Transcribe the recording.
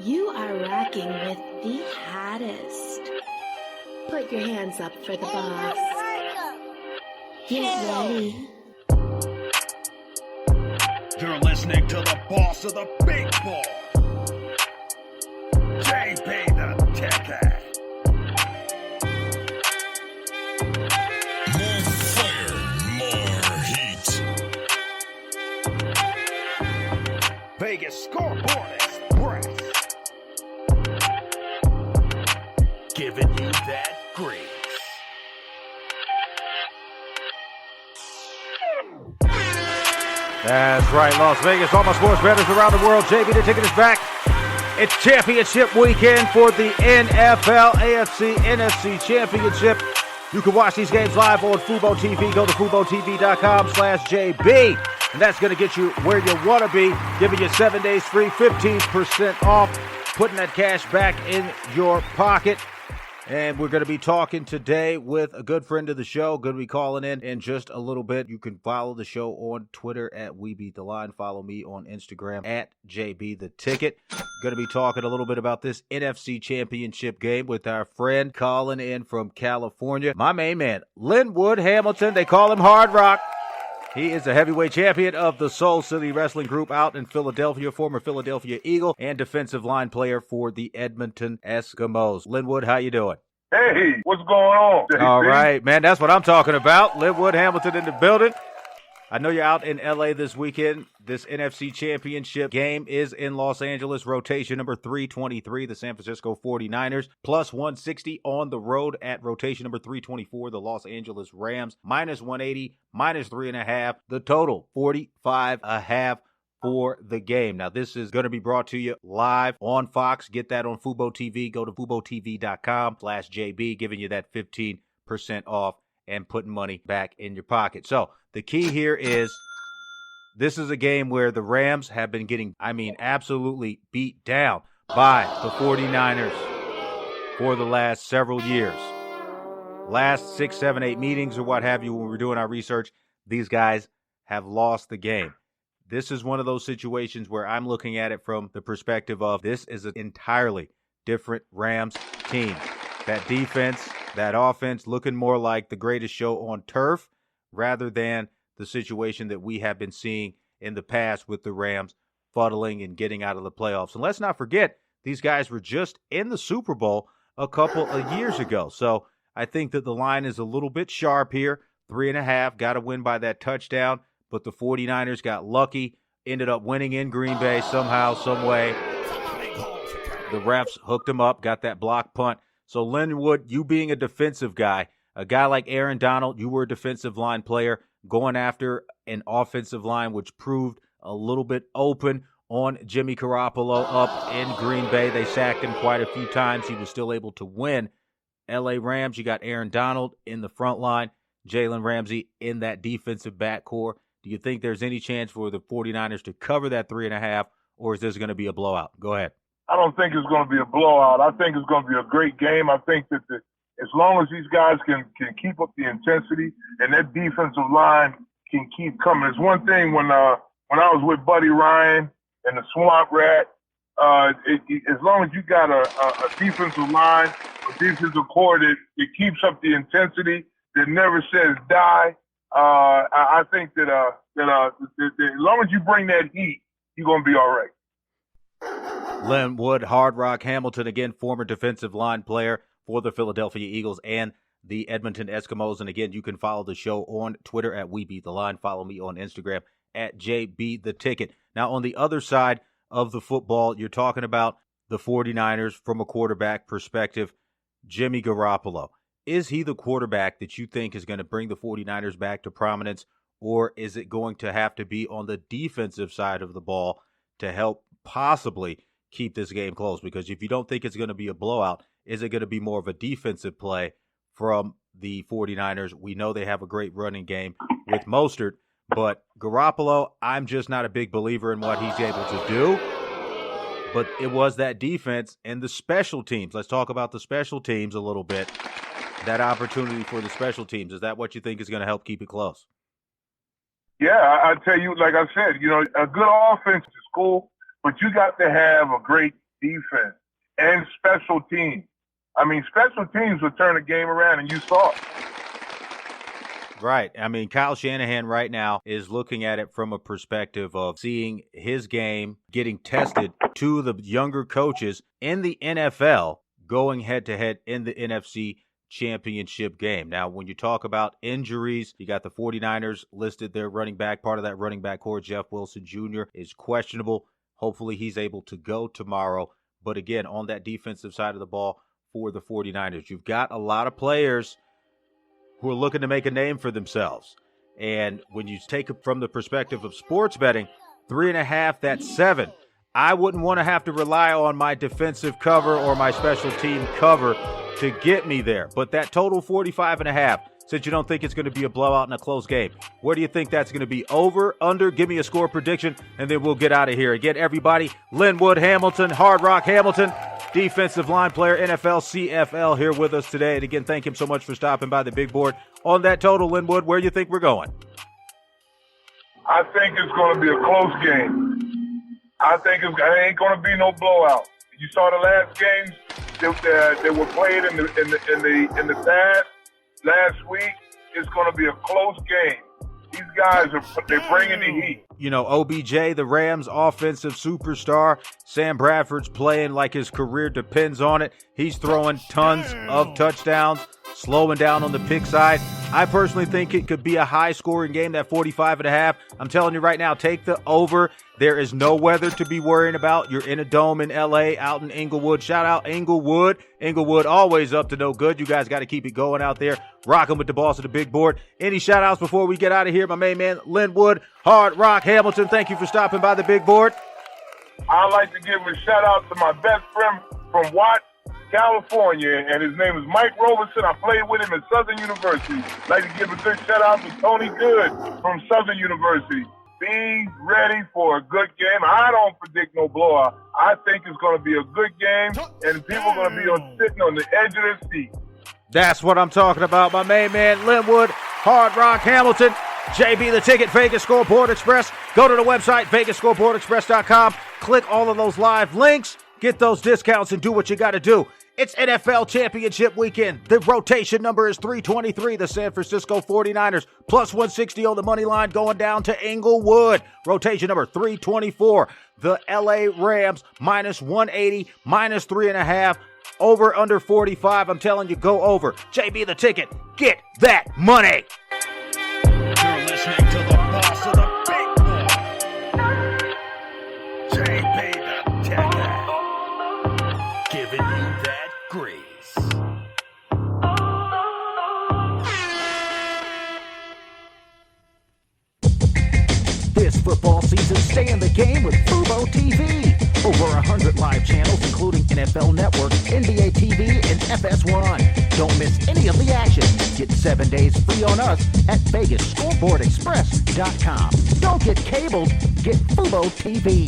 You are rocking with the hottest. Put your hands up for the boss. Get ready. You're listening to the boss of the big ball, JBTHETICKET. More fire, more heat. Vegas scoreboard express, giving you that grease. That's right, Las Vegas. All my sports bettors around the world. JB the Ticket is back. It's championship weekend for the NFL, AFC, NFC Championship. You can watch these games live on Fubo TV. Go to FuboTV.com/JB. And that's going to get you where you want to be, giving you 7 days free, 15% off, putting that cash back in your pocket. And we're going to be talking today with a good friend of the show. Going to be calling in just a little bit. You can follow the show on Twitter at WeBeatTheLine. Follow me on Instagram at JBTheTicket. Going to be talking a little bit about this NFC Championship game with our friend calling in from California. My main man, Lynwood Hamilton. They call him Hard Rock. He is a heavyweight champion of the Soul City Wrestling Group out in Philadelphia, former Philadelphia Eagle, and defensive line player for the Edmonton Eskimos. Lynwood, how you doing? Hey, what's going on? All right, man, that's what I'm talking about. Lynwood Hamilton in the building. I know you're out in L.A. this weekend. This NFC Championship game is in Los Angeles. Rotation number 323, the San Francisco 49ers, plus 160 on the road at rotation number 324, the Los Angeles Rams, minus 180, minus 3.5. The total, 45.5 for the game. Now, this is going to be brought to you live on Fox. Get that on Fubo TV. Go to FuboTV.com/JB, giving you that 15% off and putting money back in your pocket. So, the key here is this is a game where the Rams have been getting, absolutely beat down by the 49ers for the last several years. Last 6, 7, 8 meetings or what have you, when we're doing our research, these guys have lost the game. This is one of those situations where I'm looking at it from the perspective of this is an entirely different Rams team. That defense, that offense looking more like the greatest show on turf rather than the situation that we have been seeing in the past with the Rams fuddling and getting out of the playoffs. And let's not forget, these guys were just in the Super Bowl a couple of years ago. So I think that the line is a little bit sharp here. 3.5, got to win by that touchdown. But the 49ers got lucky, ended up winning in Green Bay somehow, some way. The refs hooked them up, got that block punt. So Lynwood, you being a defensive guy, a guy like Aaron Donald, you were a defensive line player, going after an offensive line which proved a little bit open on Jimmy Garoppolo up in Green Bay. They sacked him quite a few times. He was still able to win. LA Rams, you got Aaron Donald in the front line, Jalen Ramsey in that defensive backcourt. Do you think there's any chance for the 49ers to cover that 3.5, or is this going to be a blowout? Go ahead. I don't think it's going to be a blowout. I think it's going to be a great game. I think that as long as these guys can keep up the intensity and that defensive line can keep coming. It's one thing when I was with Buddy Ryan and the Swamp Rat, as long as you got a defensive line, a defensive core that keeps up the intensity, that never says die, I think that as long as you bring that heat, you're going to be all right. Lynwood, Hard Rock Hamilton, again, former defensive line player for the Philadelphia Eagles and the Edmonton Eskimos. And again, you can follow the show on Twitter at WeBeatTheLine. Follow me on Instagram at JBTheTicket. Now, on the other side of the football, you're talking about the 49ers from a quarterback perspective. Jimmy Garoppolo. Is he the quarterback that you think is going to bring the 49ers back to prominence, or is it going to have to be on the defensive side of the ball to help possibly keep this game close? Because if you don't think it's going to be a blowout, is it going to be more of a defensive play from the 49ers? We know they have a great running game with Mostert, but Garoppolo, I'm just not a big believer in what he's able to do. But it was that defense and the special teams. Let's talk about the special teams a little bit. That opportunity for the special teams, is that what you think is going to help keep it close? Yeah, I tell you, like I said, a good offense is cool, but you got to have a great defense, and special teams. I mean, special teams will turn the game around, and you saw it. Right. I mean, Kyle Shanahan right now is looking at it from a perspective of seeing his game getting tested to the younger coaches in the NFL going head-to-head in the NFC Championship Game. Now, when you talk about injuries, you got the 49ers listed their running back. Part of that running back core, Jeff Wilson Jr., is questionable. Hopefully, he's able to go tomorrow. But again, on that defensive side of the ball for the 49ers, you've got a lot of players who are looking to make a name for themselves. And when you take it from the perspective of sports betting, 3.5, that's 7. I wouldn't want to have to rely on my defensive cover or my special team cover to get me there. But that total 45.5, since you don't think it's going to be a blowout in a close game, where do you think that's going to be? Over, under? Give me a score prediction, and then we'll get out of here. Again, everybody, Lynwood Hamilton, Hard Rock Hamilton, defensive line player, NFL, CFL, here with us today. And again, thank him so much for stopping by the big board. On that total, Lynwood, where do you think we're going? I think it's going to be a close game. I think it ain't going to be no blowout. You saw the last games that were played in the past last week. It's going to be a close game. These guys they're bringing the heat. You know, OBJ, the Rams' offensive superstar, Sam Bradford's playing like his career depends on it. He's throwing tons of touchdowns, slowing down on the pick side. I personally think it could be a high-scoring game, that 45.5. I'm telling you right now, take the over. There is no weather to be worrying about. You're in a dome in L.A., out in Inglewood. Shout out Inglewood. Inglewood always up to no good. You guys got to keep it going out there. Rocking with the boss of the big board. Any shout-outs before we get out of here? My main man, Lynwood, Hard Rock Hamilton, thank you for stopping by the big board. I'd like to give a shout-out to my best friend from Watts, California, and his name is Mike Roberson. I played with him at Southern University. I'd like to give a good shout-out to Tony Good from Southern University. Be ready for a good game. I don't predict no blowout. I think it's going to be a good game, and people are going to be sitting on the edge of their seat. That's what I'm talking about. My main man, Lynwood, Hard Rock Hamilton, JB the Ticket, Vegas Scoreboard Express. Go to the website, VegasScoreboardExpress.com. Click all of those live links. Get those discounts and do what you got to do. It's NFL Championship weekend. The rotation number is 323. The San Francisco 49ers plus 160 on the money line going down to Inglewood. Rotation number 324. The LA Rams minus 180, minus 3.5. Over under 45. I'm telling you, go over. JB the Ticket. Get that money. You're listening to the boss of the big boy, JB the Ticket, giving you that grease. This football season, stay in the game with Fubo TV. Over 100 live channels, including NFL Network, NBA TV, and FS1. Don't miss any of the action. Get 7 days free on us at VegasScoreboardExpress.com. Don't get cabled, get Fubo TV.